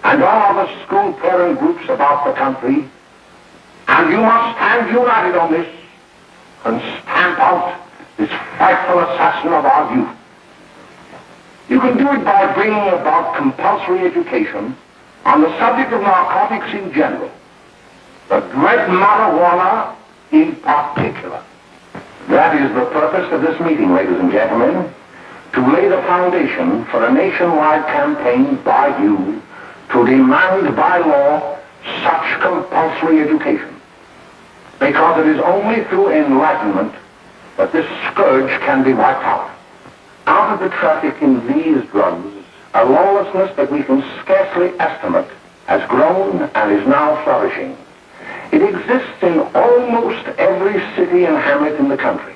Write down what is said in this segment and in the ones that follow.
And all the school parent groups about the country, and you must stand united on this and stamp out this frightful assassin of our youth. You can do it by bringing about compulsory education on the subject of narcotics in general, the dread marijuana in particular. That is the purpose of this meeting, ladies and gentlemen, to lay the foundation for a nationwide campaign by you to demand by law such compulsory education. Because it is only through enlightenment that this scourge can be wiped out. Out of the traffic in these drugs, a lawlessness that we can scarcely estimate has grown and is now flourishing. It exists in almost every city and hamlet in the country.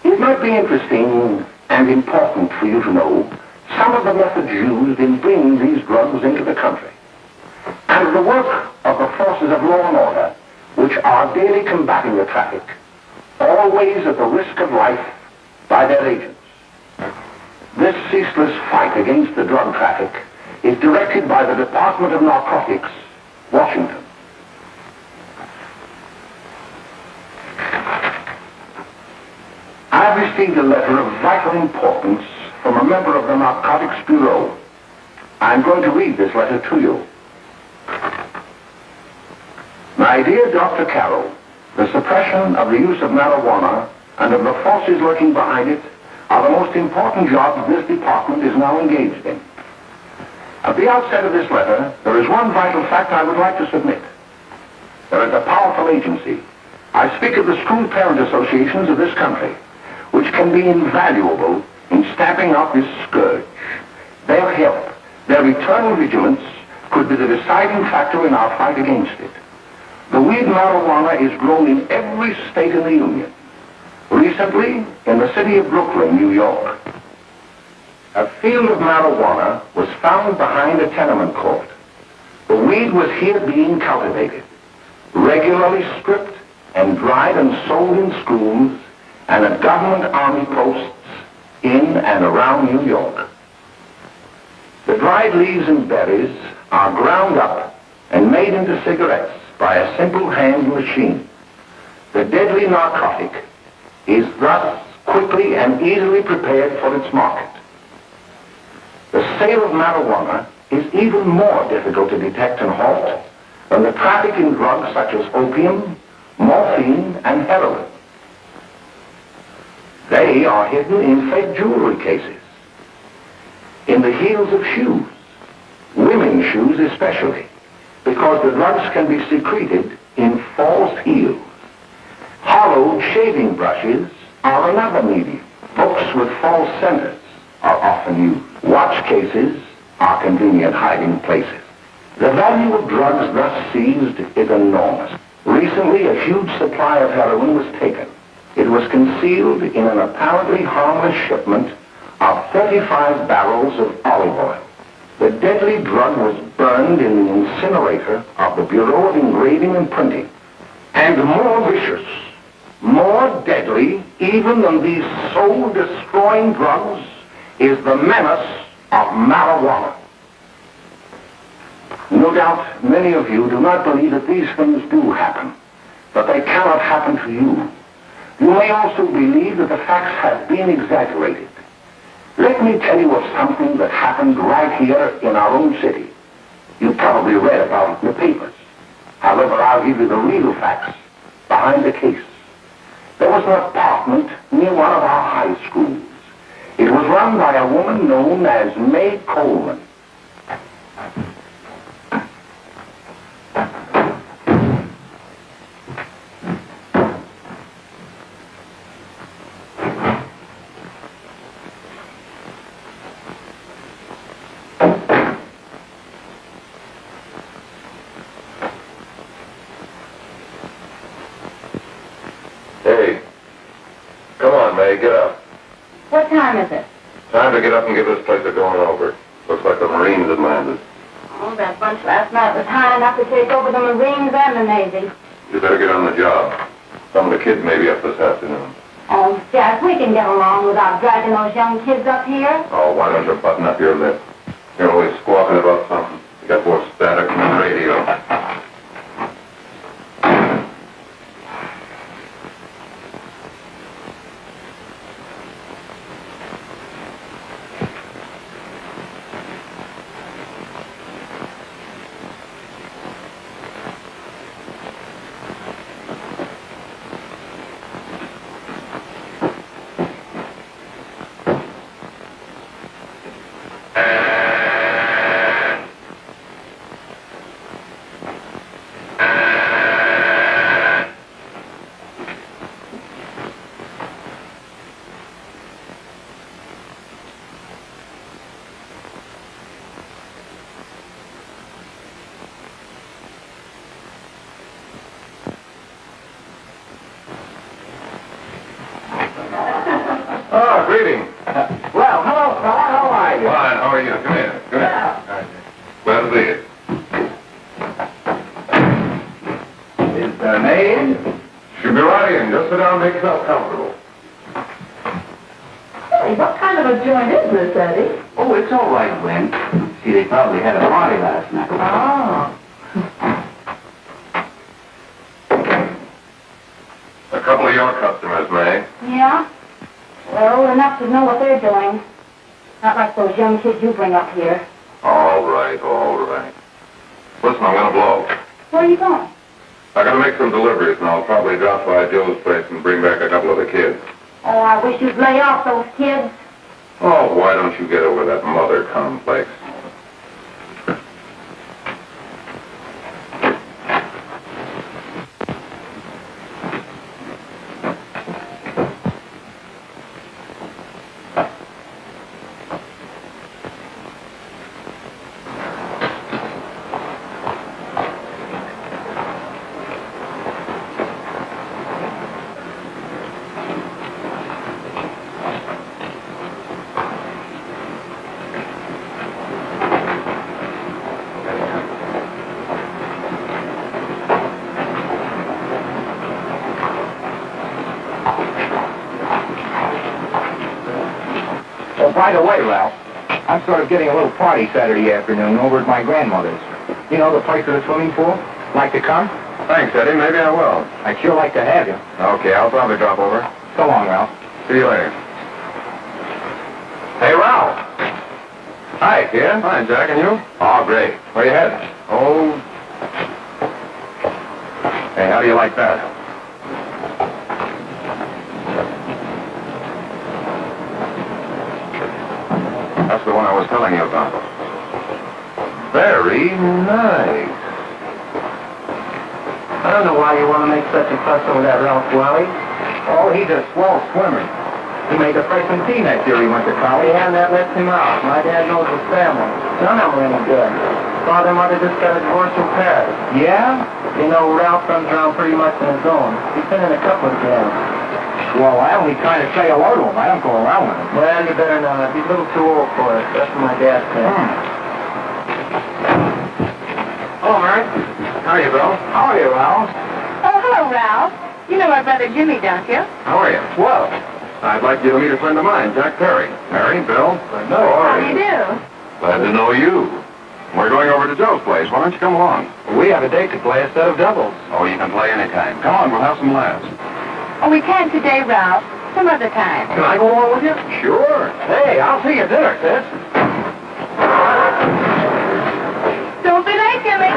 It might be interesting and important for you to know some of the methods used in bringing these drugs into the country, and the work of the forces of law and order, which are daily combating the traffic, always at the risk of life by their agents. This ceaseless fight against the drug traffic is directed by the Department of Narcotics, Washington. I have received a letter of vital importance from a member of the Narcotics Bureau. I'm going to read this letter to you. My dear Dr. Carroll, the suppression of the use of marijuana and of the forces lurking behind it are the most important jobs this department is now engaged in. At the outset of this letter, there is one vital fact I would like to submit. There is a powerful agency. I speak of the school parent associations of this country, which can be invaluable in stamping out this scourge. Their help, their eternal vigilance, could be the deciding factor in our fight against it. The weed marijuana is grown in every state in the Union. Recently, in the city of Brooklyn, New York, a field of marijuana was found behind a tenement court. The weed was here being cultivated, regularly stripped and dried and sold in schools and at government army posts in and around New York. The dried leaves and berries are ground up and made into cigarettes by a simple hand machine. The deadly narcotic is thus quickly and easily prepared for its market. The sale of marijuana is even more difficult to detect and halt than the traffic in drugs such as opium, morphine, and heroin. They are hidden in fake jewelry cases, in the heels of shoes, women's shoes especially, because the drugs can be secreted in false heels. Hollowed shaving brushes are another medium. Books with false centers are often used. Watch cases are convenient hiding places. The value of drugs thus seized is enormous. Recently, a huge supply of heroin was taken. It was concealed in an apparently harmless shipment of 35 barrels of olive oil. The deadly drug was burned in the incinerator of the Bureau of Engraving and Printing. And more vicious, more deadly, even than these soul-destroying drugs, is the menace of marijuana. No doubt many of you do not believe that these things do happen, but they cannot happen to you. You may also believe that the facts have been exaggerated. Let me tell you of something that happened right here in our own city. You probably read about it in the papers. However, I'll give you the real facts behind the case. There was an apartment near one of our high schools. It was run by a woman known as May Coleman. better get up and give this place a going over. Looks like the Marines had landed. Oh, that bunch last night was high enough to take over the Marines and the Navy. You better get on the job. Some of the kids may be up this afternoon. Oh, Jack, we can get along without dragging those young kids up here. Oh, why don't you button up your lip? You're always squawking about something. You got more static than the radio. Oh, greetings. Well, hello, fella. How are you? Fine, how are you? Come here. Come here. Glad to see you. Is the maid? Should be right in. Just sit down and make yourself comfortable. Hey, what kind of a joint is this, Eddie? Oh, it's all right, Gwen. See, they probably had a party last night. Oh. A couple of your customers, May. Yeah? Well, enough to know what they're doing. Not like those young kids you bring up here. All right, all right. Listen, I'm gonna blow. Where are you going? I gotta make some deliveries, and I'll probably drop by Joe's place and bring back a couple of the kids. Oh, I wish you'd lay off those kids. Oh, why don't you get over that mother complex? Oh, by the way, Ralph, I'm sort of getting a little party Saturday afternoon over at my grandmother's. You know, the place with the swimming pool? Like to come? Thanks, Eddie. Maybe I will. I'd sure like to have you. Okay, I'll probably drop over. So long, Ralph. See you later. Hey, Ralph. Hi, kid. Fine, Jack, and you? Oh, great. Where you headed? Oh. Hey, how do you like that? That's the one I was telling you about. Very nice. I don't know why you want to make such a fuss over that Ralph Wally. Oh, he's a swell swimmer. He made the freshman team that year he went to college. Yeah, and that lets him out. My dad knows his family. None of them are any good. Father and mother just got a divorce in Paris. Yeah? You know, Ralph runs around pretty much on his own. He's been in a couple of jams. Well, I only kind of say hello to him. I don't go around with him. Well, you better not. He's a little too old for it. That's what my dad said. Hello, Mary. How are you, Bill? How are you, Ralph? Oh, hello, Ralph. You know my brother Jimmy, don't you? How are you? Well, I'd like you to meet a friend of mine, Jack Perry. Mary, Bill. no. How do you do? Glad to know you. We're going over to Joe's place. Why don't you come along? We have a date to play a set of doubles. Oh, you can play anytime. Come on, we'll have some laughs. Oh, we can't today, Ralph. Some other time. Can I go along with you? Sure. Hey, I'll see you at dinner, sis. Don't be late, Jimmy.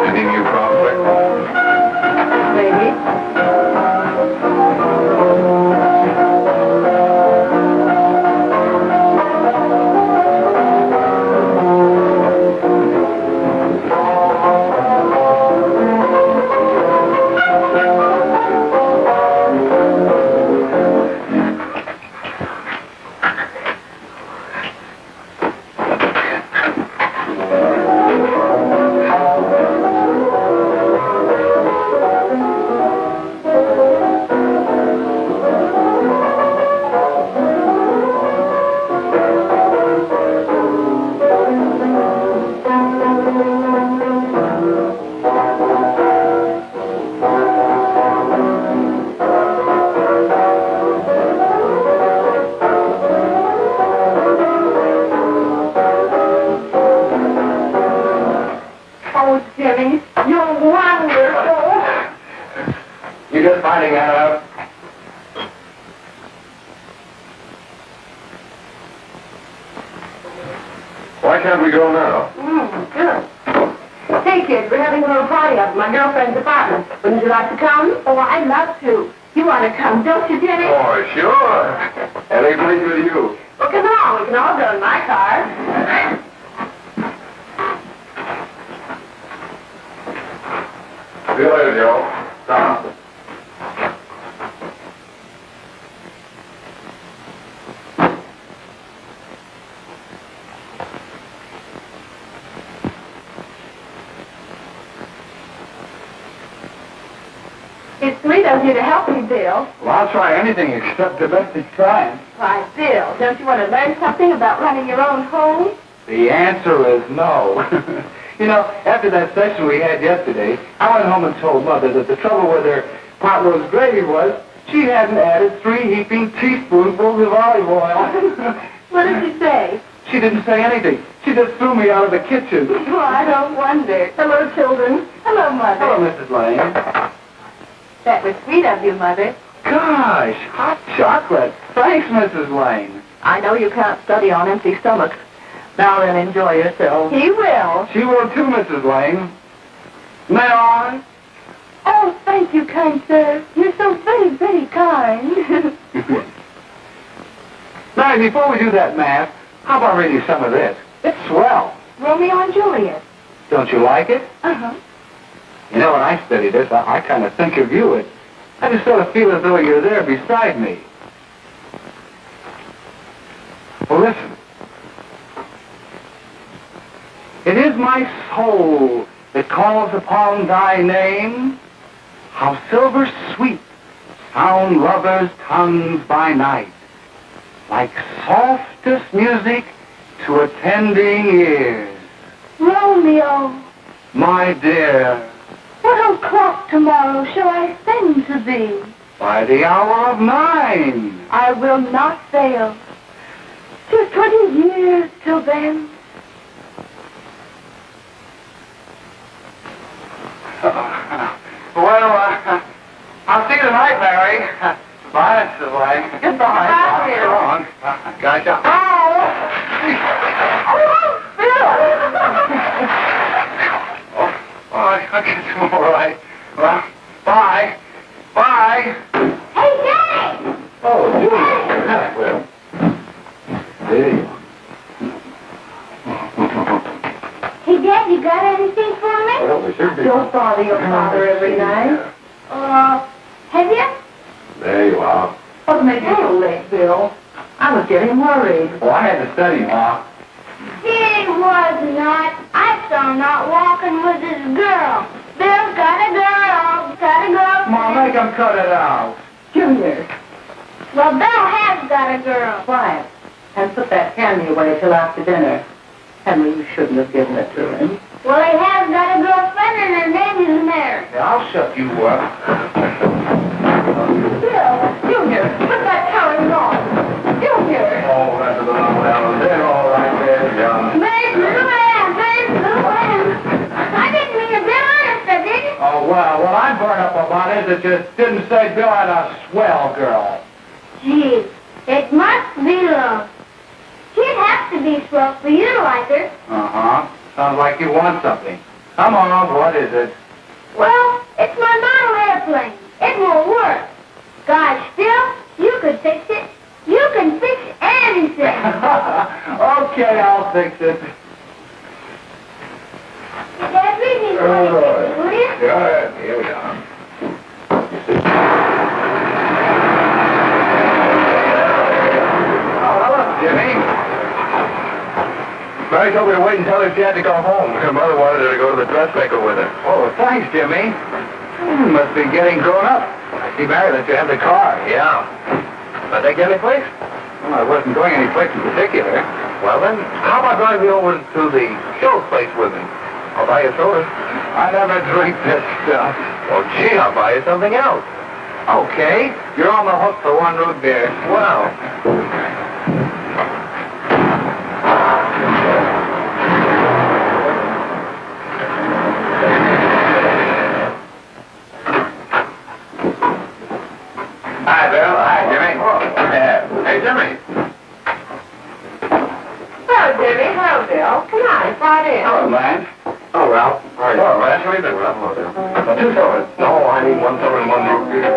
Any new prospects? Maybe. Oh, Jimmy, you're wonderful. You just finding that out? Why can't we go now? Sure. Hey, kids, we're having a little party up at my girlfriend's apartment. Wouldn't you like to come? Oh, I'd love to. You want to come, don't you, Jimmy? Oh, sure. Any place with you. Well, come on. We can all go in my car. See you later, Joe. Tom. It's sweet of you to help me, Bill. Well, I'll try anything except domestic science. Why, Bill, don't you want to learn something about running your own home? The answer is no. You know, after that session we had yesterday, I went home and told Mother that the trouble with her pot roast gravy was she hadn't added 3 heaping teaspoonfuls of olive oil. What did she say? She didn't say anything. She just threw me out of the kitchen. Oh, I don't wonder. Hello, children. Hello, Mother. Hello, Mrs. Lane. That was sweet of you, Mother. Gosh, hot chocolate. Thanks, Mrs. Lane. I know you can't study on empty stomachs. Now then, enjoy yourself. He will. She will too, Mrs. Lane. May I? Oh, thank you, kind sir. You're so very, very kind. Now, before we do that math, how about reading some of this? It's swell. Romeo and Juliet. Don't you like it? Uh-huh. You know, when I study this, I kind of think of you. I just sort of feel as though you're there beside me. Well, listen. It is my soul that calls upon thy name. How silver sweet sound lovers' tongues by night, like softest music to attending ears. Romeo, My dear, what o'clock tomorrow shall I send to thee? by the hour of 9. I will not fail. 'Tis 20 years till then. Well, I'll see you tonight, Mary. Bye, Mrs. Lang. Goodbye. Bye, So long. Gotcha. Oh, Oh, I guess I'm all right. Well, bye. Bye. Phil! Hey, Daddy! Oh, Julie. Well, there you are. Hey, Dad, you got anything for me? Well, we should be. Don't bother your father every night. Have you? There you are. What made you so late, Bill? I was getting worried. Oh, I had to study, Ma. He was not. I saw him out walking with his girl. Bill's got a girl. Got a girl. Ma, make him cut it out. Junior, Well, Bill has got a girl. quiet. And put that candy away till after dinner. Henry, you shouldn't have given it to him. Well, he has got a girlfriend and her name is Mary. Yeah, I'll shut you up. Bill, Junior, put that coloring on. Junior! Oh, that's a little down there, all right there, John. There's little Ann. There's little Ann. I didn't mean to be honest, I didn't. Oh, well, what I burned up about is it just didn't say Bill had a swell girl. Gee, it must be love. She'd have to be swell for you to like her. Uh-huh. Sounds like you want something. Come on, what is it? Well, it's my model airplane. It won't work. Gosh, Phil, you could fix it. You can fix anything. Okay, I'll fix it. Dad, read me one, will you? Yeah, here we are. Oh, hello, Jimmy. Mary told me to wait and tell her she had to go home. Her mother wanted her to go to the dressmaker with her. Oh, thanks, Jimmy. Must be getting grown up. I see, Mary, that you have the car. Yeah. I take you any place? Well, I wasn't going any place in particular. Well then, how about driving you over to the show place with me? I'll buy you a soda. I never drink this stuff. Well, gee, I'll buy you something else. Okay, you're on the hook for one root beer. Well. Hi, Bill. Hi, Jimmy. Hey, Jimmy. Hello, Jimmy. Hello, Bill. Come on, right in. Hello, Lance. Oh, Ralph. How are you? Oh, Ralph, what do you think, Ralph? Two sodas. No, I need one soda and one root beer.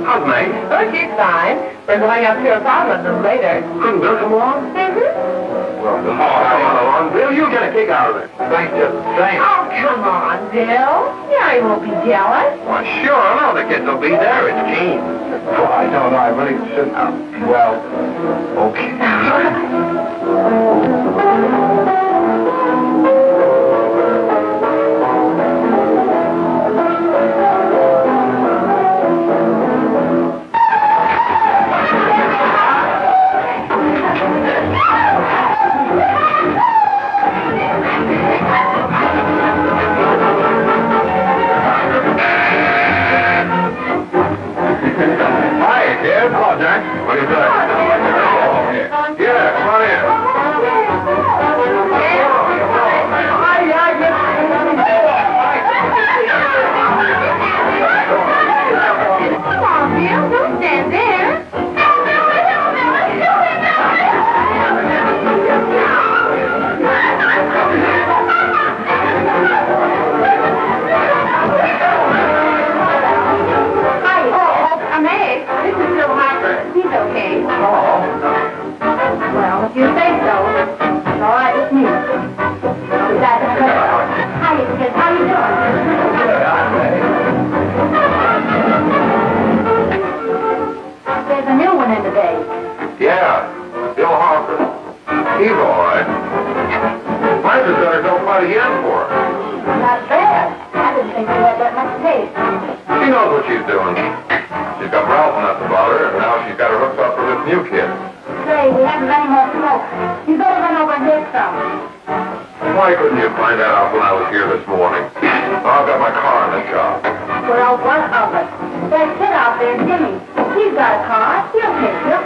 How's May? Oh, she's fine. We're going up to her apartment a little later. Couldn't Bill come along? Well, come along. Bill, you get a kick out of it. Thanks just the same. Oh, come on, Bill. Yeah, he won't be jealous. Well, sure, no, the kids will be there. It's Gene. Oh, I don't know. I really shouldn't. Well, okay. Hi, kid. Hello, Jack. What do you say? Oh, yeah, come on in. Come on, Bill, don't stand there. Hi, Meg. This is Bill Harper. He's okay. Well, if you say so, it's all right with me. Besides, hi, kid. How you doing? There's a new one in the bay. Yeah, Bill Harper. He's all right. Francis got herself quite a yen for her. Not bad. I didn't think you had that much taste. She knows what she's doing. She's got Ralph nuts about her, and now she's got her hooks up for this new kid. Say, we haven't any more smoke. You better run over and get some. Why couldn't you find that out when I was here this morning? I've got my car in the shop. Well, what of it? That kid out there, Jimmy. He's got a car. He'll take you.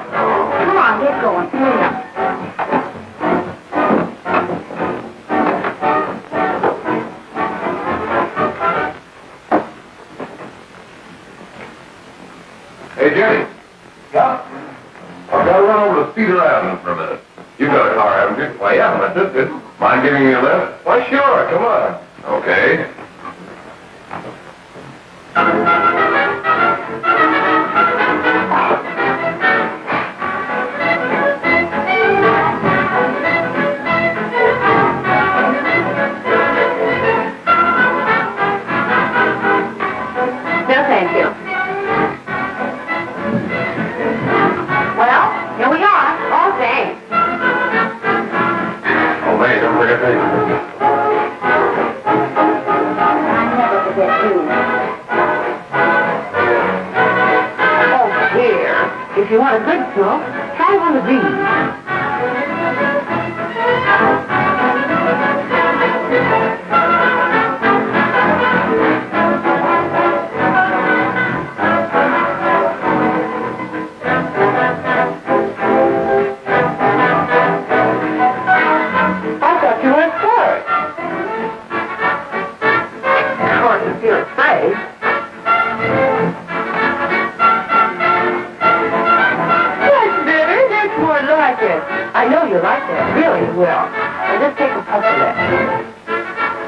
Come on, get going. Hurry up. Hey, Jenny. Yeah? I've got to run over to Cedar Avenue for a minute. You got a car, haven't you? Why, yeah, my sister. Mind giving me a lift? Why, sure. Come on. Okay. No, thank you. Well, here we are. Oh, thanks. Oh, May, don't forget me. I never forget you. Oh, dear. If you want a good smoke, try one of these. I thought you were first. Of course, if you're afraid. That's better. That's more like like it. I know you like that. Really you will. Now just take a puff of that.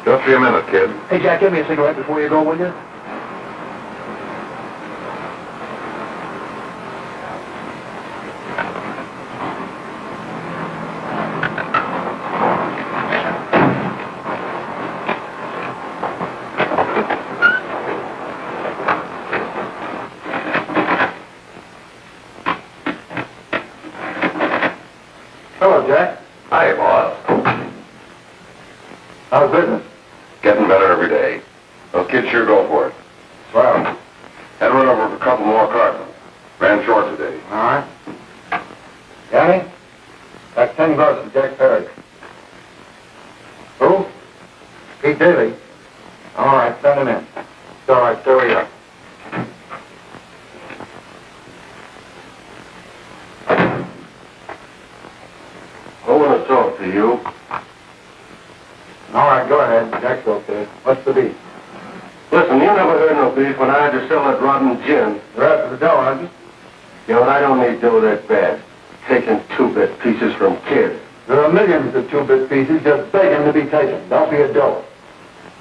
Just be a minute, kid. Hey, Jack, give me a cigarette before you go, will you? Hello, Jack. Hi, boss. How's business? Getting better every day. Those kids sure go for it. Well, Had to run over a couple more cartons. Ran short today. all right. Johnny, that's 10 gross to Jack Perry. Who? Pete Daly. All right, send him in. It's all right, stir you up. I want to talk to you. All right, go ahead. Jack's okay. What's the beef? Listen, you never heard no beef when I had to sell that rotten gin. The rest of the dough, aren't you? You know, I don't need dough that bad. Taking two-bit pieces from kids. There are millions of two-bit pieces just begging to be taken. Don't be a dope.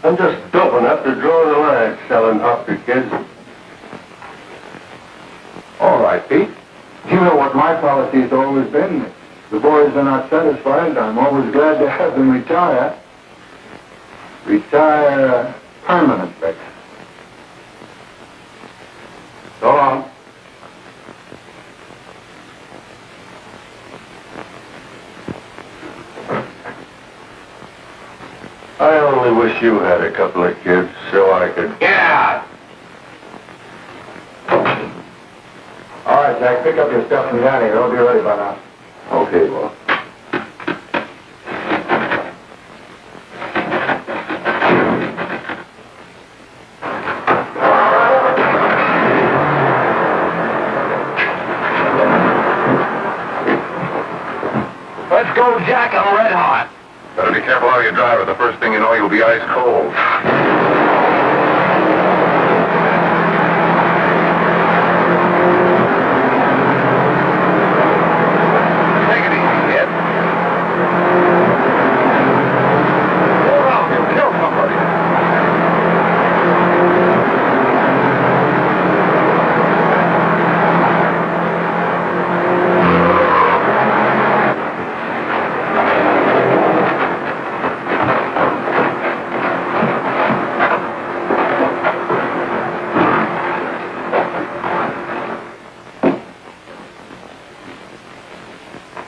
I'm just dope enough to draw the line selling off to kids. All right, Pete. You know what my policy has always been. If the boys are not satisfied, I'm always glad to have them retire. Retire permanently. So long. I only wish you had a couple of kids so I could... Yeah! All right, Jack, pick up your stuff and get out of here. I'll be ready by now. Okay, boss. Let's go, Jack. I'm red hot. Better be careful how you drive, or the first thing you know, you'll be ice cold. Take it easy, kid. Go around, you'll kill somebody.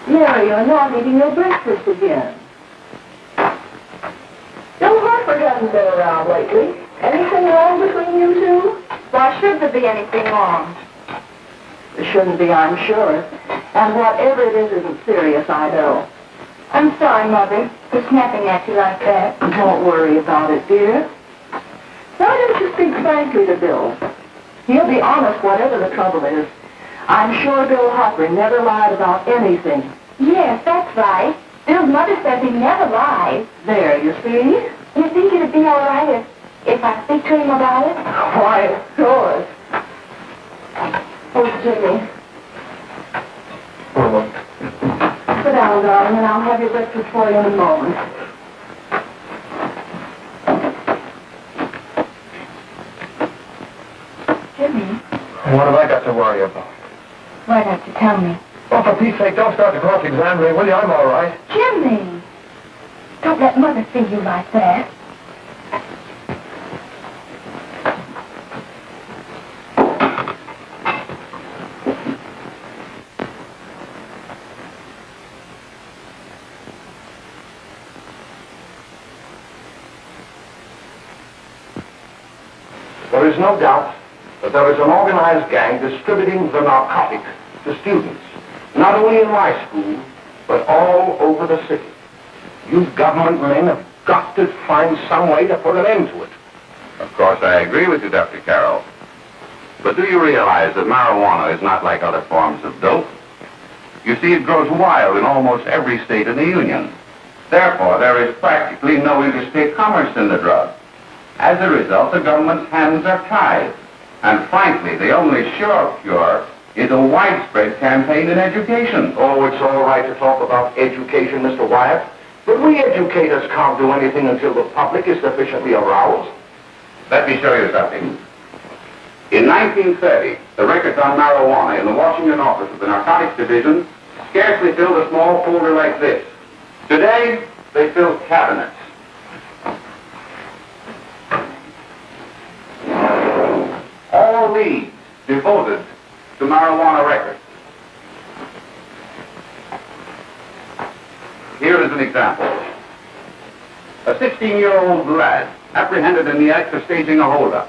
Mary, you're not eating your breakfast again. Bill Hartford hasn't been around lately. Anything wrong between you two? Why should there be anything wrong? There shouldn't be, I'm sure. And whatever it is isn't serious, I know. I'm sorry, Mother, for snapping at you like that. Don't worry about it, dear. Why don't you speak frankly to Bill? He'll be honest whatever the trouble is. I'm sure Bill Hartford never lied about anything. Yes, that's right. Bill's mother says he never lies. There, you see? You think it'd be all right if I speak to him about it? Why, of course. Oh, Jimmy. Sit down, darling, and I'll have your breakfast for you in a moment. Jimmy, What have I got to worry about? why don't you tell me? Oh, for Pete's sake, don't start to cross-examine me, will you? I'm all right. Jimmy! Don't let Mother see you like that. There is no doubt that there is an organized gang distributing the narcotic to students, not only in my school, but all over the city. You government men have got to find some way to put an end to it. Of course, I agree with you, Dr. Carroll. But But do you realize that marijuana is not like other forms of dope? You see, it grows wild in almost every state in the Union. Therefore, there is practically no interstate commerce in the drug. As a result, the government's hands are tied. And frankly, the only sure cure is a widespread campaign in education. Oh, it's all right to talk about education, Mr. Wyatt. But we educators can't do anything until the public is sufficiently aroused. Let me show you something. In 1930, the records on marijuana in the Washington office of the Narcotics Division scarcely filled a small folder like this. Today, they fill cabinets. All these devoted to marijuana records. Here is an example. A 16-year-old lad apprehended in the act of staging a holdup.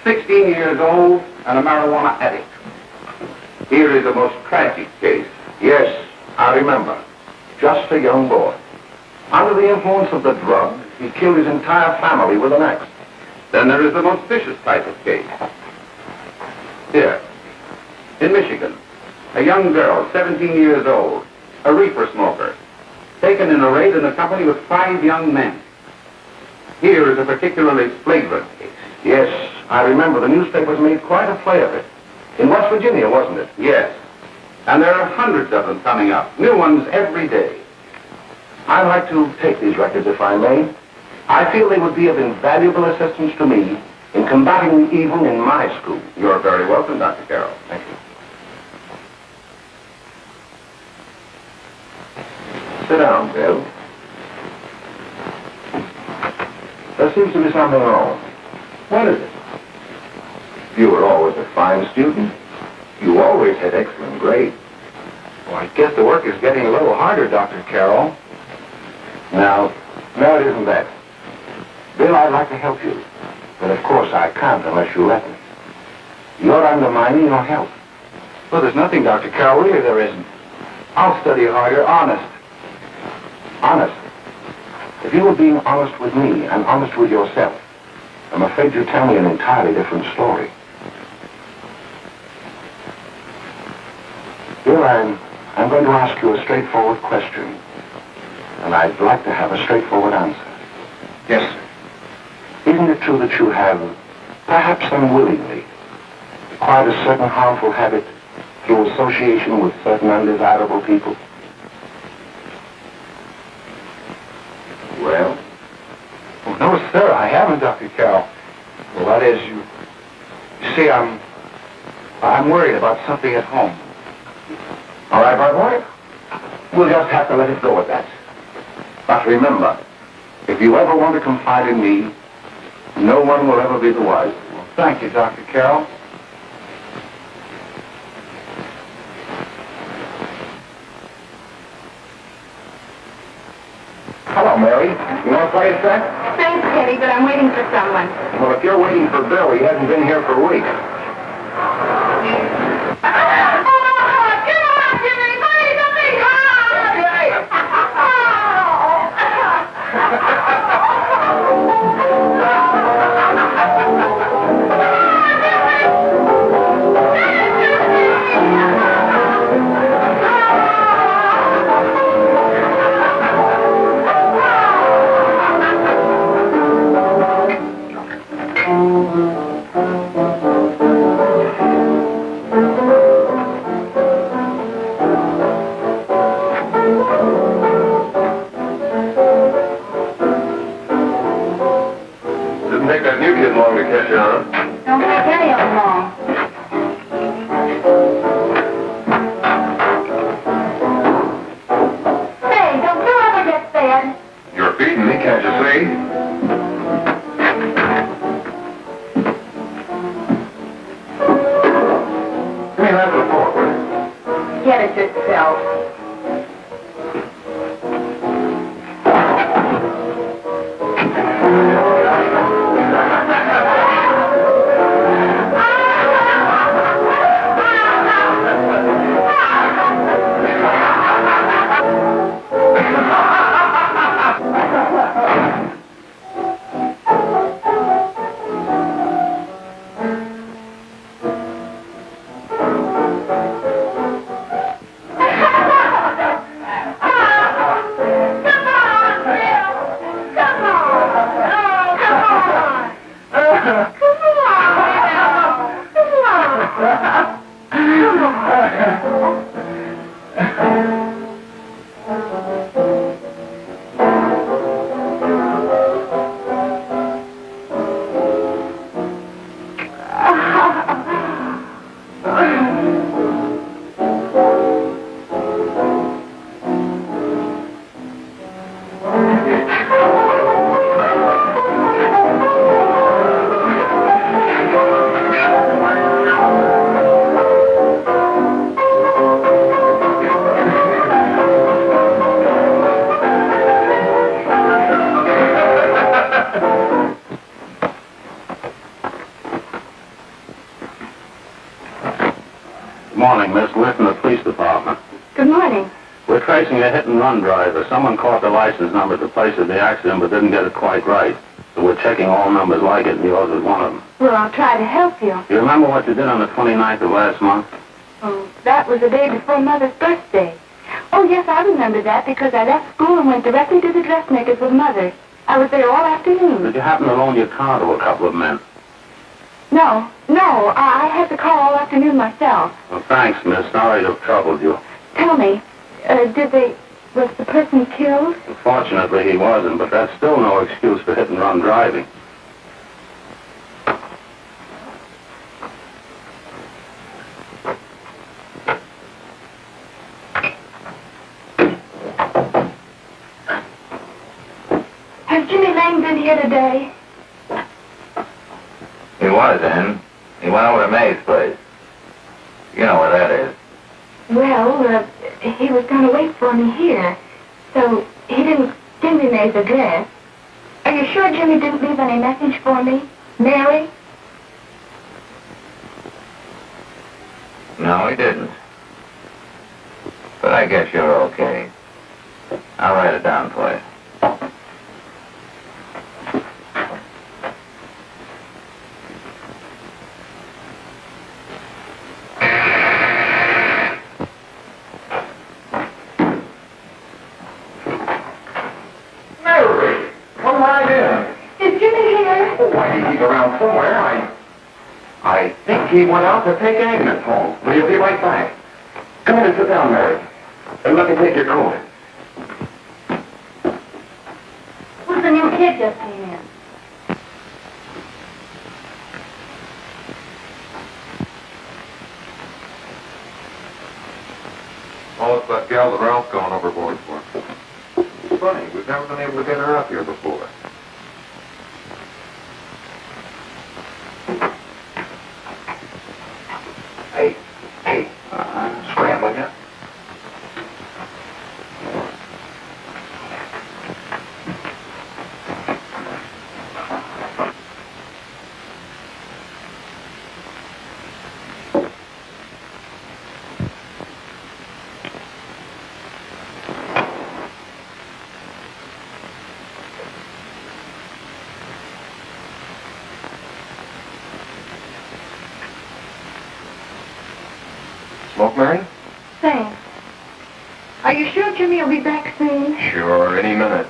16 years old and a marijuana addict. Here is a most tragic case. Yes, I remember. Just a young boy. Under the influence of the drug, he killed his entire family with an axe. Then there is the most vicious type of case. Here, in Michigan, a young girl, 17 years old, a reefer smoker, taken in a raid in the company with 5 young men. Here is a particularly flagrant case. Yes, I remember. The newspapers made quite a play of it. In West Virginia, wasn't it? Yes. And there are hundreds of them coming up, new ones every day. I'd like to take these records, if I may. I feel they would be of invaluable assistance to me in combating the evil in my school. You're very welcome, Dr. Carroll. Thank you. Sit down, Bill. There seems to be something wrong. What is it? You were always a fine student. You always had excellent grades. Well, I guess the work is getting a little harder, Dr. Carroll. No, it isn't that. Bill, I'd like to help you. But of course I can't unless you let me. You're undermining your health. Well, there's nothing, Dr. Carroll, really there isn't. I'll study harder, honest. Honest? If you were being honest with me and honest with yourself, I'm afraid you'd tell me an entirely different story. Bill, I'm going to ask you a straightforward question. And I'd like to have a straightforward answer. Yes, sir. Isn't it true that you have, perhaps unwillingly, acquired a certain harmful habit through association with certain undesirable people? Well? Oh, no, sir, I haven't, Dr. Carroll. Well, that is, you see, I'm worried about something at home. All right, my boy. We'll just have to let it go at that. But remember, if you ever want to confide in me, no one will ever be the wiser. Well, thank you, Dr. Carroll. Hello, Mary. You want to play a set? Thanks, Teddy, but I'm waiting for someone. Well, if you're waiting for Bill, he hasn't been here for weeks. Didn't take that new kid long to catch on. Don't take any of them long. Hey, don't you ever get fed? You're feeding me, can't you see? Give me that with a fork, will you? Get it yourself. Morning, Miss. We're from the police department. Good morning. We're tracing a hit-and-run driver. Someone caught the license number at the place of the accident but didn't get it quite right. So we're checking all numbers like it, and yours is one of them. Well, I'll try to help you. You remember what you did on the 29th of last month? Oh, that was the day before Mother's birthday. Oh, yes, I remember that because I left school and went directly to the dressmaker's with Mother. I was there all afternoon. Did you happen to loan your car to a couple of men? No, I had the car all afternoon myself. Well, thanks, miss. Sorry to have troubled you. Tell me, was the person killed? Fortunately, he wasn't, but that's still no excuse for hit-and-run driving. Has Jimmy Lang been here today? He was in. He went over to May's place. You know where that is. Well, he was going to wait for me here, so he didn't give me May's address. Are you sure Jimmy didn't leave any message for me? Mary? No, he didn't. But I guess you're okay. I'll write it down for you. Mary, come right in. Is Jimmy here? Oh, why, he's around somewhere. I think he went out to take Agnes home. But he'll be right back. Come in and sit down, Mary. And let me take your coat. Who's the new kid just came in? Oh, it's that gal that Ralph's gone overboard for. It's funny, we've never been able to get her up here before. Hey, scrambling yet? Smoke, Mary? Thanks. Are you sure Jimmy will be back soon? Sure, any minute.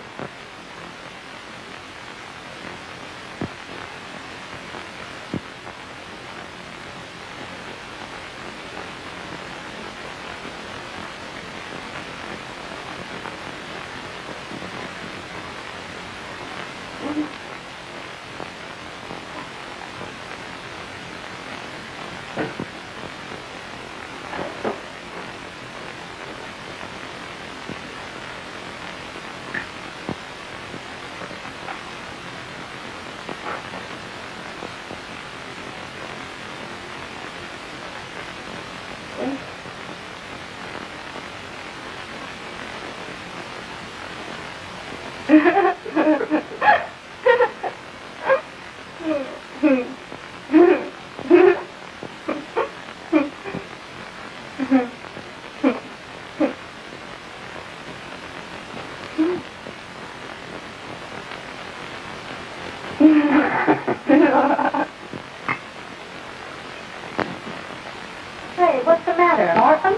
Hey, what's the matter, an orphan?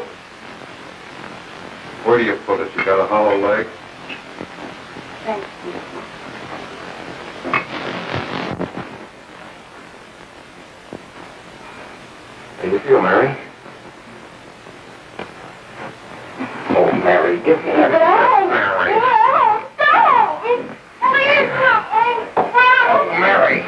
Where do you put it? You got a hollow leg? Thank you. How do you feel, Mary? Oh, Mary, give me that. Mary. Oh, Mary.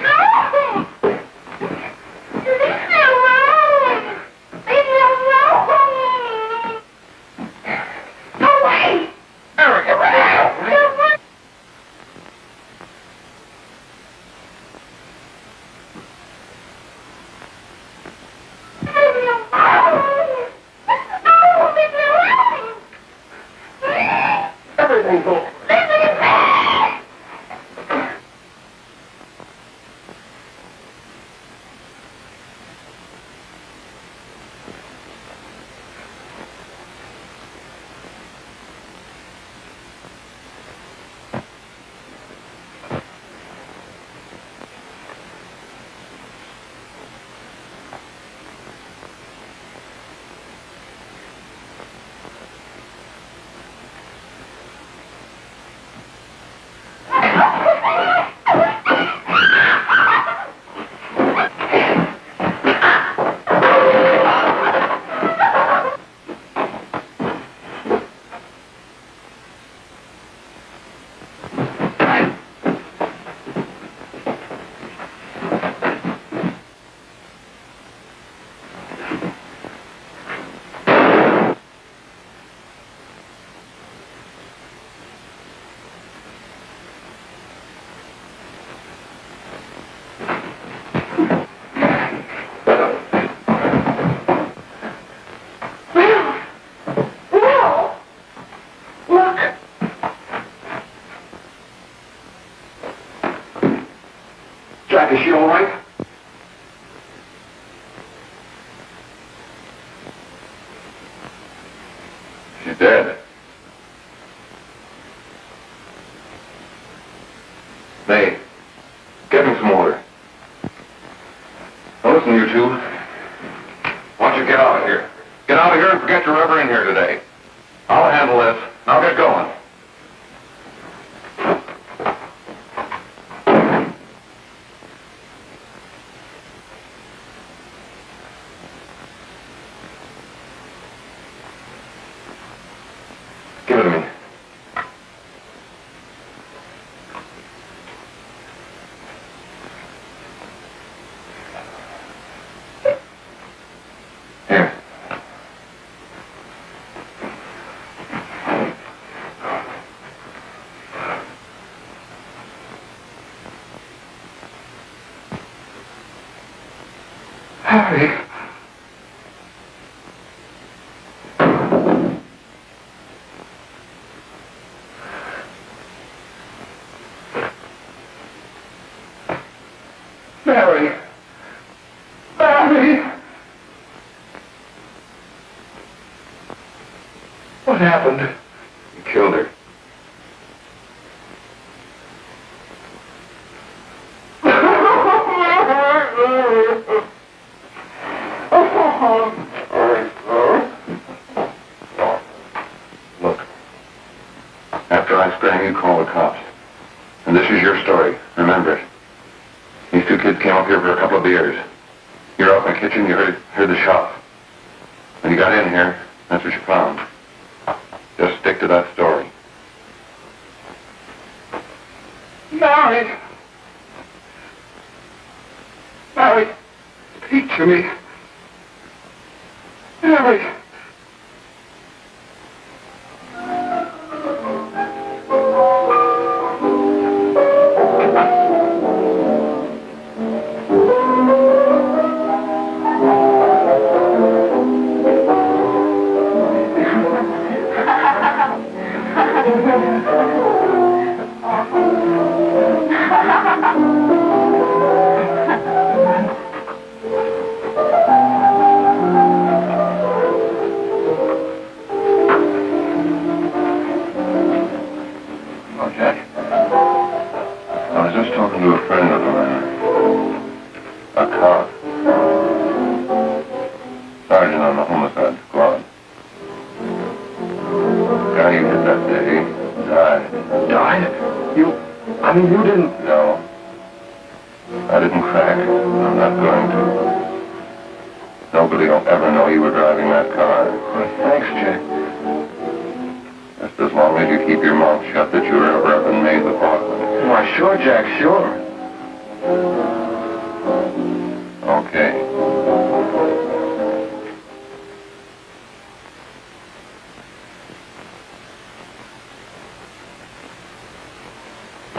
Mary, get right out. Everything Is she all right? She's dead. May, get me some water. Now listen, you two. Why don't you get out of here? Get out of here and forget you're ever in here today. I'll handle this. I'll get going. Give it to me. Here. Harry. Mary. Mary. What happened? You killed her. Look. After I sprang, you called the cops. And this is your story. Remember it. These two kids came up here for a couple of beers. You're out in the kitchen, you heard the shot. When you got in here, that's what you found. Just stick to that story. Mary. Mary, speak to me. Mary. Talking to a friend of mine. A cop. Sergeant on the homicide squad. Guy you hit that day died. Died? You didn't... No. I didn't crack. I'm not going to. Nobody will ever know you were driving that car. Thanks, Jack. Just as long as you keep your mouth shut that you were ever up and made the Portland. Why, sure, Jack, sure. Okay.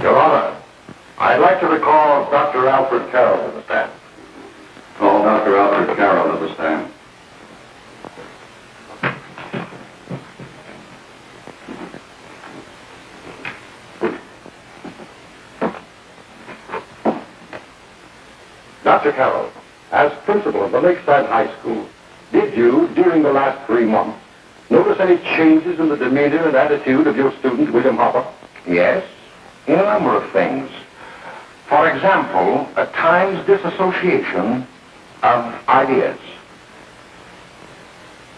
Your Honor, I'd like to recall Dr. Alfred Carroll to the stand. Call Dr. Alfred Carroll to the stand. Dr. Carroll, as principal of the Lakeside High School, did you, during the last 3 months, notice any changes in the demeanor and attitude of your student, William Hopper? Yes, in a number of things. For example, at times disassociation of ideas.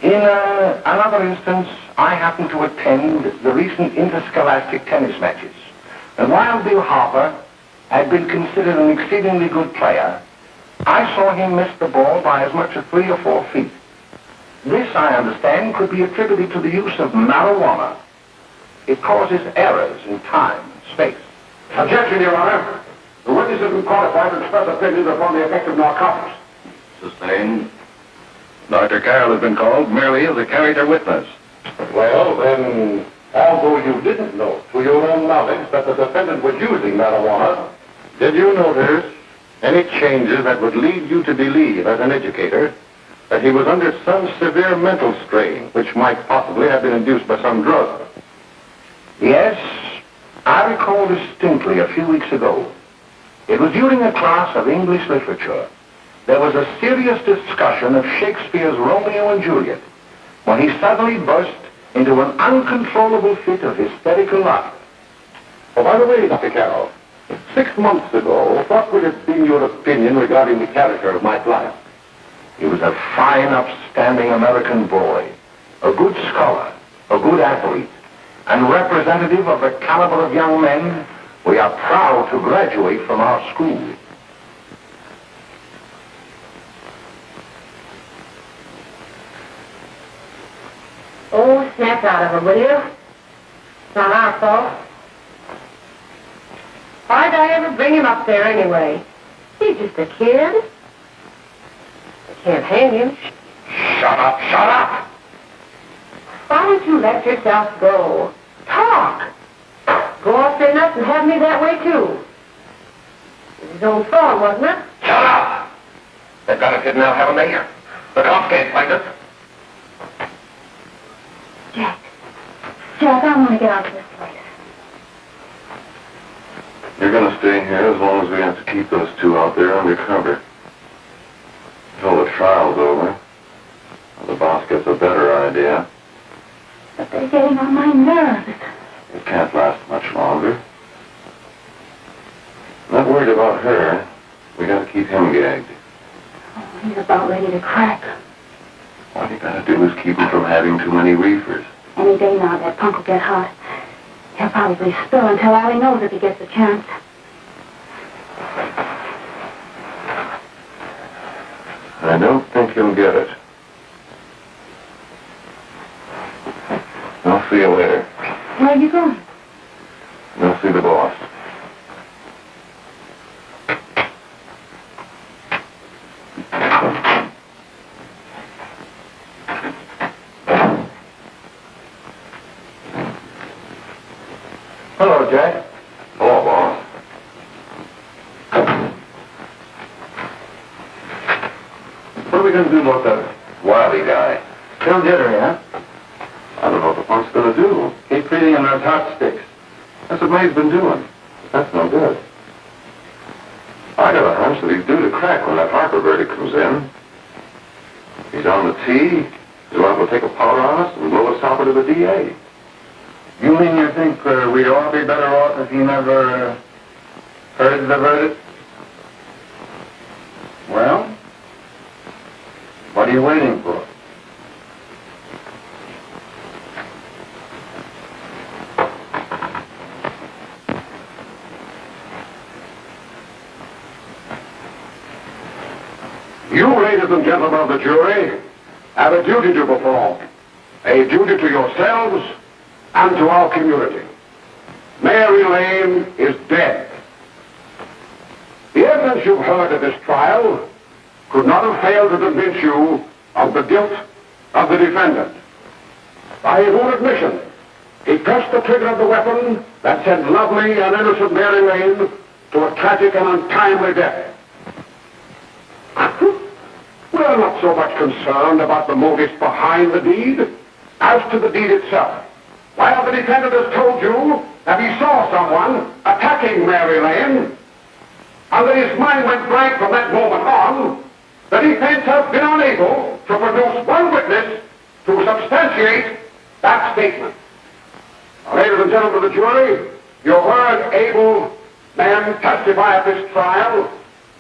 In another instance, I happened to attend the recent interscholastic tennis matches. And while Bill Hopper had been considered an exceedingly good player, I saw him miss the ball by as much as 3 or 4 feet. This, I understand, could be attributed to the use of marijuana. It causes errors in time and space. Objection, Your Honor. The witness has been qualified to express opinions upon the effect of narcotics. Sustained. Dr. Carroll has been called merely as a character witness. Well, then, although you didn't know to your own knowledge that the defendant was using marijuana, did you notice any changes that would lead you to believe, as an educator, that he was under some severe mental strain, which might possibly have been induced by some drug? Yes, I recall distinctly a few weeks ago, It was during a class of English literature. There was a serious discussion of Shakespeare's Romeo and Juliet, when he suddenly burst into an uncontrollable fit of hysterical laughter. Oh, by the way, Dr. Carroll, 6 months ago, what would have been your opinion regarding the character of my client? He was a fine, upstanding American boy, a good scholar, a good athlete, and representative of the caliber of young men we are proud to graduate from our school. Oh, snap out of him, will you? It's not our fault. Why'd I ever bring him up there anyway? He's just a kid. I can't hang him. Shut up, shut up! Why don't you let yourself go? Talk. Go off there nuts and have me that way, too. It was his own fault, wasn't it? Shut up! They've got us hidden now, haven't they? The cops can't find us. Jack, I want to get out of this place. You're going to stay here as long as we have to keep those two out there undercover. Until the trial's over. Or the boss gets a better idea. But they're getting on my nerves. It can't last much longer. Not worried about her. We got to keep him gagged. Oh, he's about ready to crack. What you got to do is keep him from having too many reefers. Any day now, that punk will get hot. He'll probably spill until Allie knows if he gets a chance. I don't think he'll get it. I'll see you later. Where are you going? I'll see the boss. Hello, Jack. Hello, boss. What are we going to do about that Wiley guy? Still jittery, huh? I don't know what the punk's going to do. Keep feeding him those hot sticks. That's what May's been doing. That's no good. I got a hunch that he's due to crack when that Harper verdict comes in. He's on the tee. He's liable to take a powder on us and blow us top into the DA. You mean you think we'd all be better off if he never heard the verdict? Well, what are you waiting for? You, ladies and gentlemen of the jury, have a duty to perform. A duty to yourselves and to our community. Mary Lane is dead. The evidence you've heard at this trial could not have failed to convince you of the guilt of the defendant. By his own admission, he pressed the trigger of the weapon that sent lovely and innocent Mary Lane to a tragic and untimely death. We are not so much concerned about the motives behind the deed as to the deed itself. While the defendant has told you that he saw someone attacking Mary Lane, and that his mind went blank from that moment on, the defense has been unable to produce one witness to substantiate that statement. Now, ladies and gentlemen of the jury, you heard able men testify at this trial,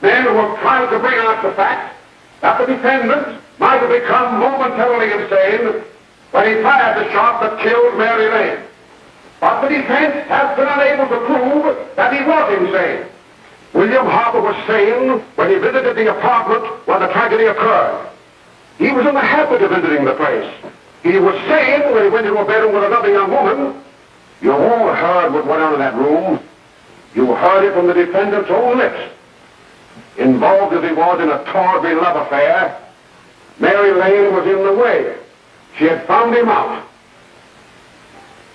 men who have tried to bring out the fact that the defendant might have become momentarily insane when he fired the shot that killed Mary Lane. But the defense has been unable to prove that he was insane. William Harper was sane when he visited the apartment where the tragedy occurred. He was in the habit of visiting the place. He was sane when he went into a bedroom with another young woman. You all heard what went on in that room. You heard it from the defendant's own lips. Involved as he was in a tawdry love affair, Mary Lane was in the way. She had found him out.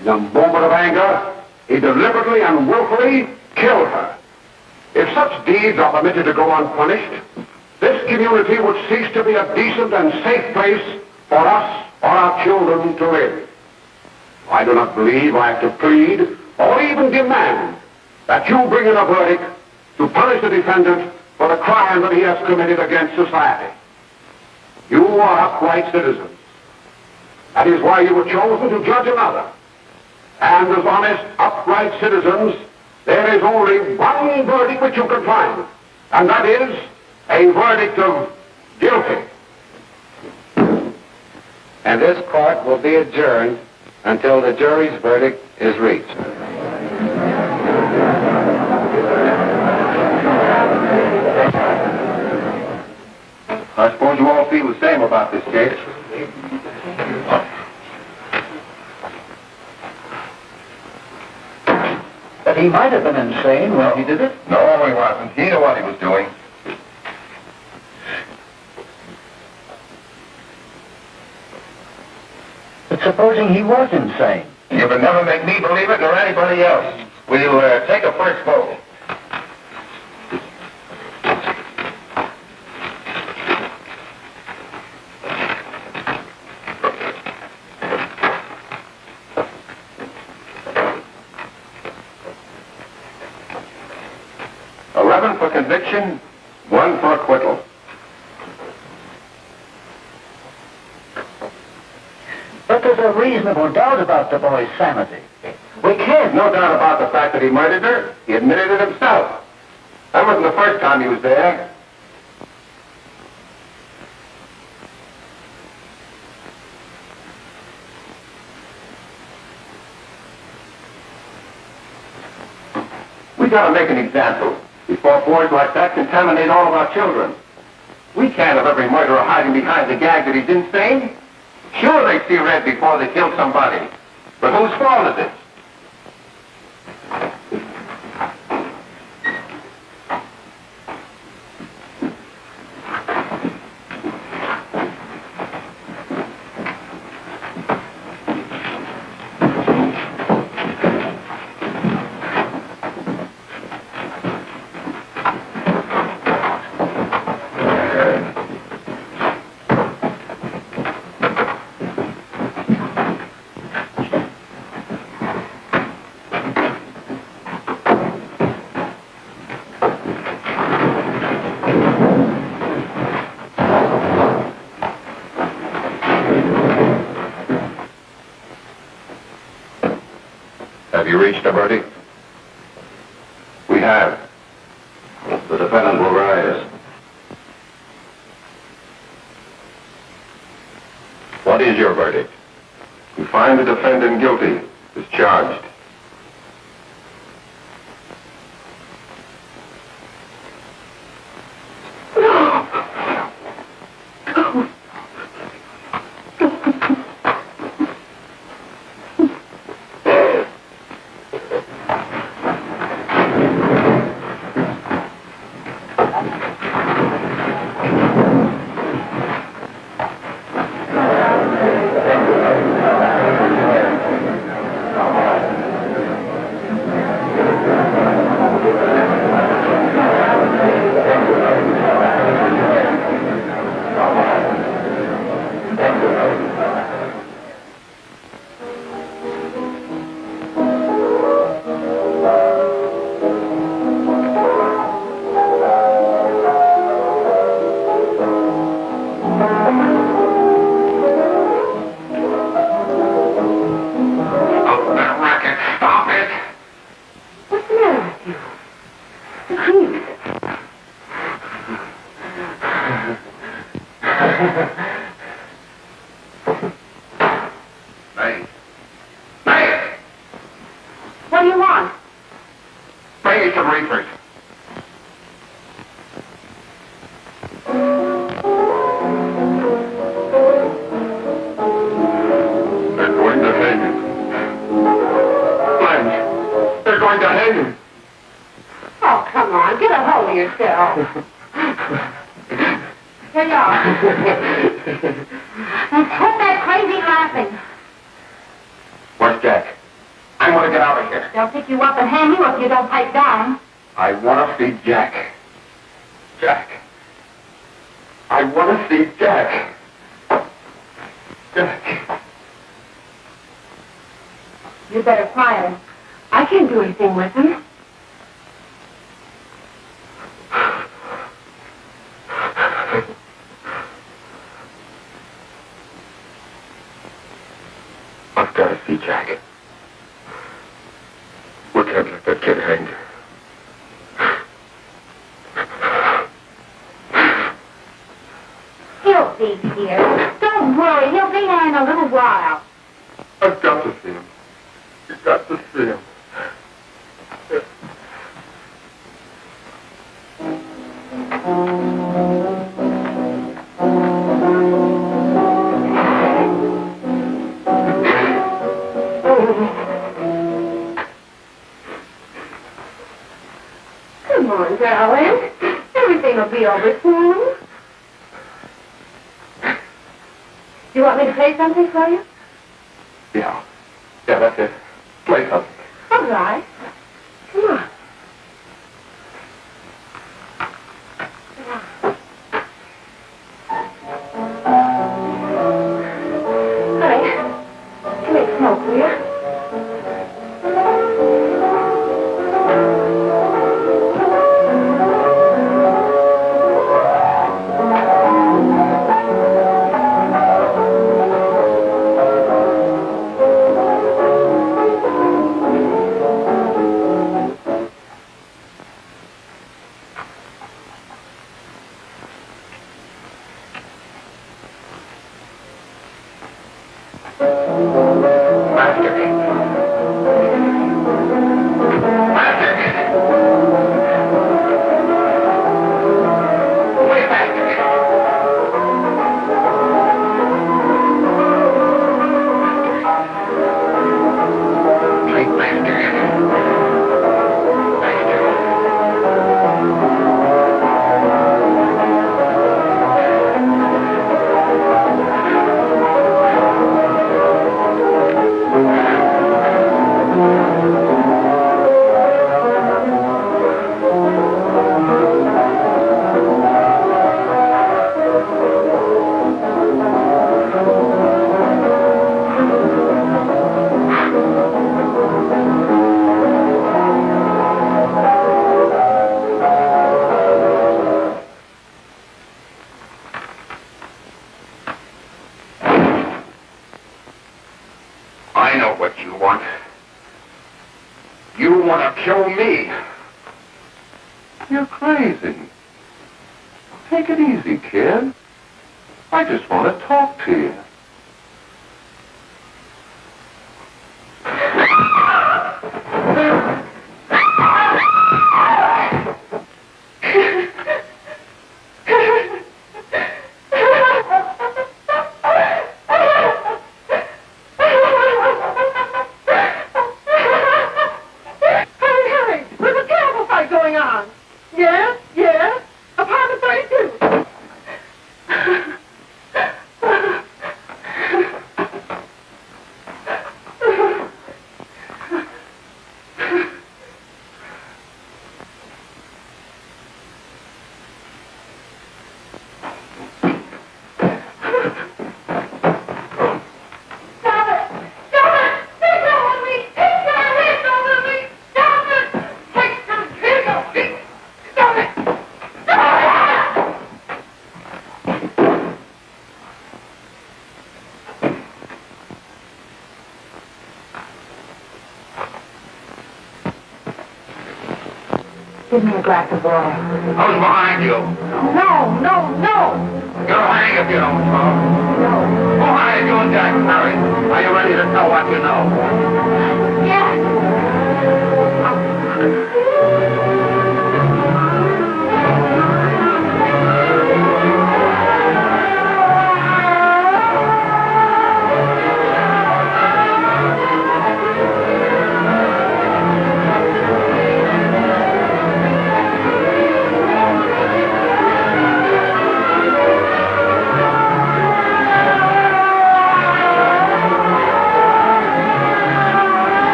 In a moment of anger, he deliberately and willfully killed her. If such deeds are permitted to go unpunished, this community would cease to be a decent and safe place for us or our children to live. I do not believe I have to plead or even demand that you bring in a verdict to punish the defendant for the crime that he has committed against society. You are upright citizens. That is why you were chosen to judge another. And as honest, upright citizens, there is only one verdict which you can find, and that is a verdict of guilty. And this court will be adjourned until the jury's verdict is reached. I suppose you all feel the same about this case. But he might have been insane when he did it. No, he wasn't. He knew what he was doing. But supposing he was insane? You can never make me believe it nor anybody else. We'll take a first vote. For conviction, 1 for acquittal. But there's a reasonable doubt about the boy's sanity. We can't. No doubt about the fact that he murdered her. He admitted it himself. That wasn't the first time he was there. We gotta make an example before boys like that contaminate all of our children. We can't have every murderer hiding behind the gag that he's insane. Sure, they see red before they kill somebody. But whose fault is it? Have you reached a verdict? We have. The defendant will rise. What is your verdict? We find the defendant guilty as charged. What do you want? Bring me some reefers. They're going to hang him. Blanche, they're going to hang him. Oh, come on, get a hold of yourself. Here you are. And quit that crazy laughing. Where's Jack? I want to get out of here. They'll pick you up and hang you if you don't pipe down. I want to see Jack. Jack. I want to see Jack. Jack. You better quiet him. I can't do anything with him. Jack. We can't let that kid hang. He'll be here. Don't worry, he'll be here in a little while. I've got to see him. You've got to see him. Come on, darling. Everything will be over soon. You want me to play something for you? Yeah, that's it. Play something. All right. Come on. Honey, can we smoke, will you? I know what you want. You want to kill me. You're crazy. Take it easy, kid. I just want to talk to you. Give me a glass of water. Who's behind you? No, no, no. You'll hang if you don't talk. No. Who hired you and Jack? Hurry. Are you ready to tell what you know? Yes.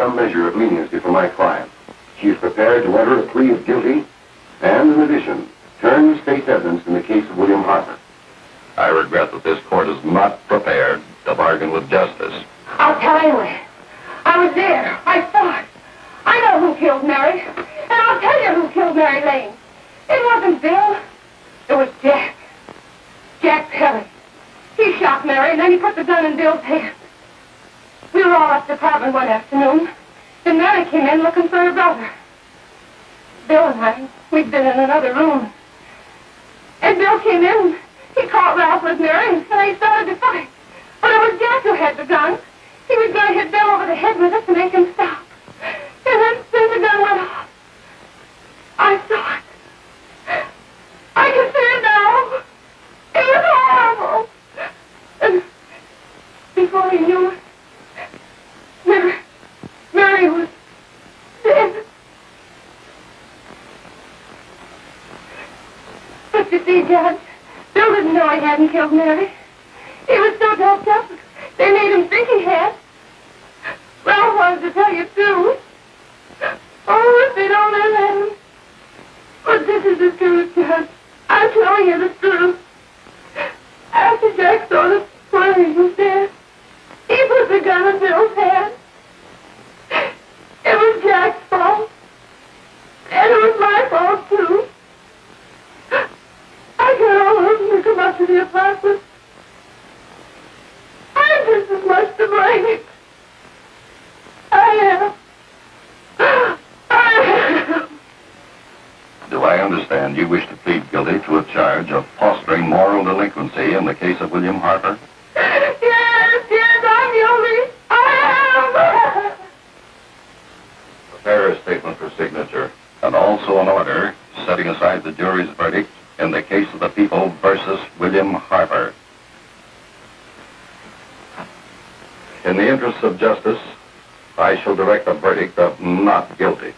some measure of leniency for my client. She is prepared to enter a plea of guilty and, in addition, turn the state's evidence in the case of William Harper. I regret that this court is not prepared to bargain with justice. I'll tell anyway. I was there. I saw it. I know who killed Mary. And I'll tell you who killed Mary Lane. It wasn't Bill. It was Jack. Jack Pelly. He shot Mary and then he put the gun in Bill's hand. We were all at the apartment one afternoon. And Mary came in looking for her brother. Bill and I, we'd been in another room. And Bill came in. He caught Ralph with Mary and they started to fight. But it was Jack who had the gun. He was going to hit Bill over the head with it to make him stop. And then the gun went off. I saw it. I can see it now. It was horrible. And before he knew it, Mary was dead. But you see, Judge, Bill didn't know he hadn't killed Mary. He was so doped up, they made him think he had. Ralph wanted to tell you, too. Oh, if they'd only let him. But this is the truth, Judge. I'm telling you the truth. After Jack saw the Mary was dead, he put the gun in Bill's hand. It was Jack's fault. And it was my fault, too. I got all of them to come up to the apartment. I'm just as much to blame. I am. Do I understand you wish to plead guilty to a charge of fostering moral delinquency in the case of William Harper? Yes, I'm guilty. I am. Prepare a statement for signature, and also an order setting aside the jury's verdict in the case of the people versus William Harper. In the interests of justice, I shall direct a verdict of not guilty.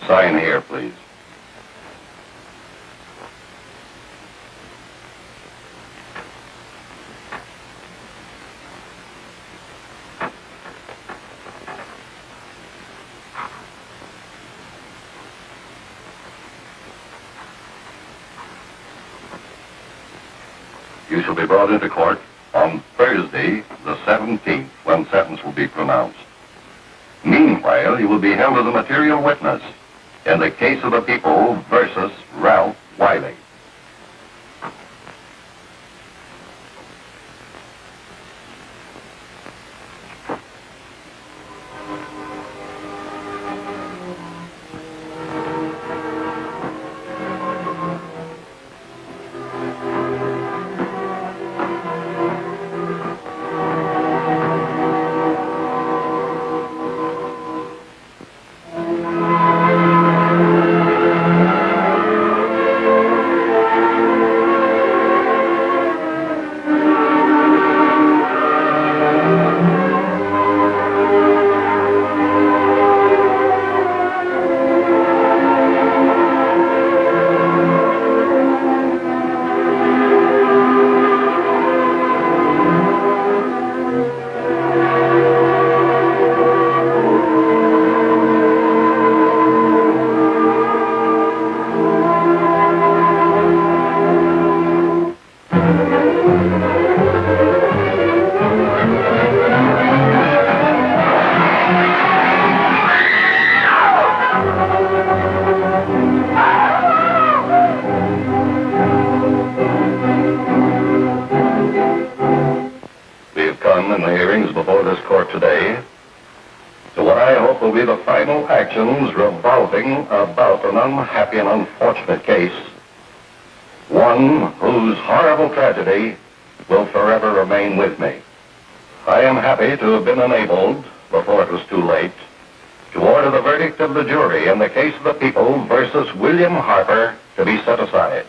Sign here, please. You shall be brought into court on Thursday, the 17th, when sentence will be pronounced. Meanwhile, you will be held as a material witness in the case of the people versus Ralph Wiley. Actions revolving about an unhappy and unfortunate case, one whose horrible tragedy will forever remain with me. I am happy to have been enabled, before it was too late, to order the verdict of the jury in the case of the people versus William Harper to be set aside.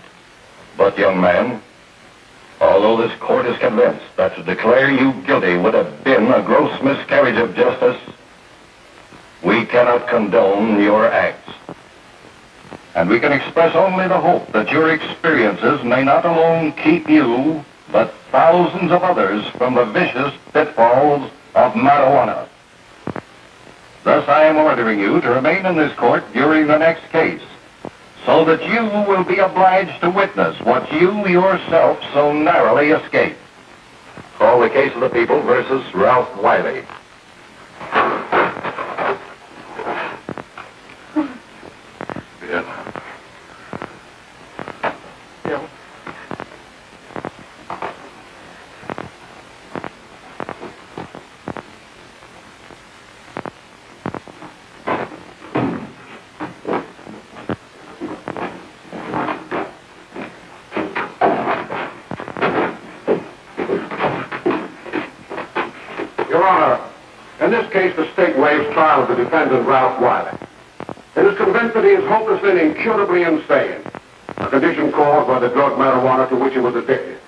But, young man, although this court is convinced that to declare you guilty would have been a gross miscarriage of justice, we cannot condone your acts. And we can express only the hope that your experiences may not alone keep you, but thousands of others from the vicious pitfalls of marijuana. Thus, I am ordering you to remain in this court during the next case, so that you will be obliged to witness what you yourself so narrowly escaped. Call the case of the people versus Ralph Wiley. Bill. Your Honor, in this case, the state waives trial of the defendant, Ralph Wiley. It is convinced that he is hopelessly and incurably insane, a condition caused by the drug marijuana to which he was addicted.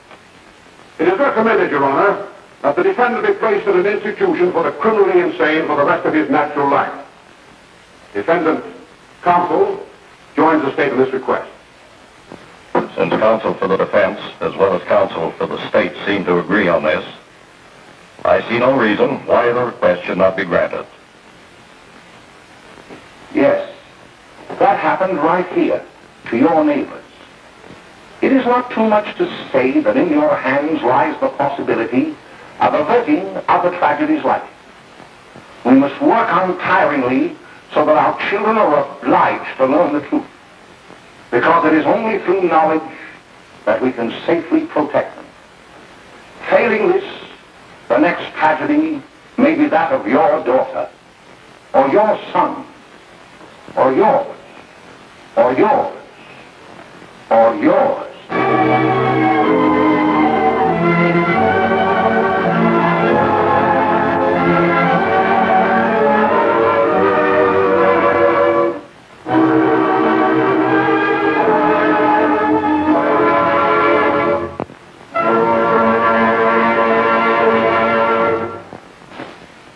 It is recommended, Your Honor, that the defendant be placed in an institution for the criminally insane for the rest of his natural life. Defendant counsel joins the state in this request. Since counsel for the defense, as well as counsel for the state, seem to agree on this, I see no reason why the request should not be granted. Yes, that happened right here, to your neighbors. It is not too much to say that in your hands lies the possibility of averting other tragedies like it. We must work untiringly so that our children are obliged to learn the truth, because it is only through knowledge that we can safely protect them. Failing this, the next tragedy may be that of your daughter, or your son, or yours, or yours, or yours.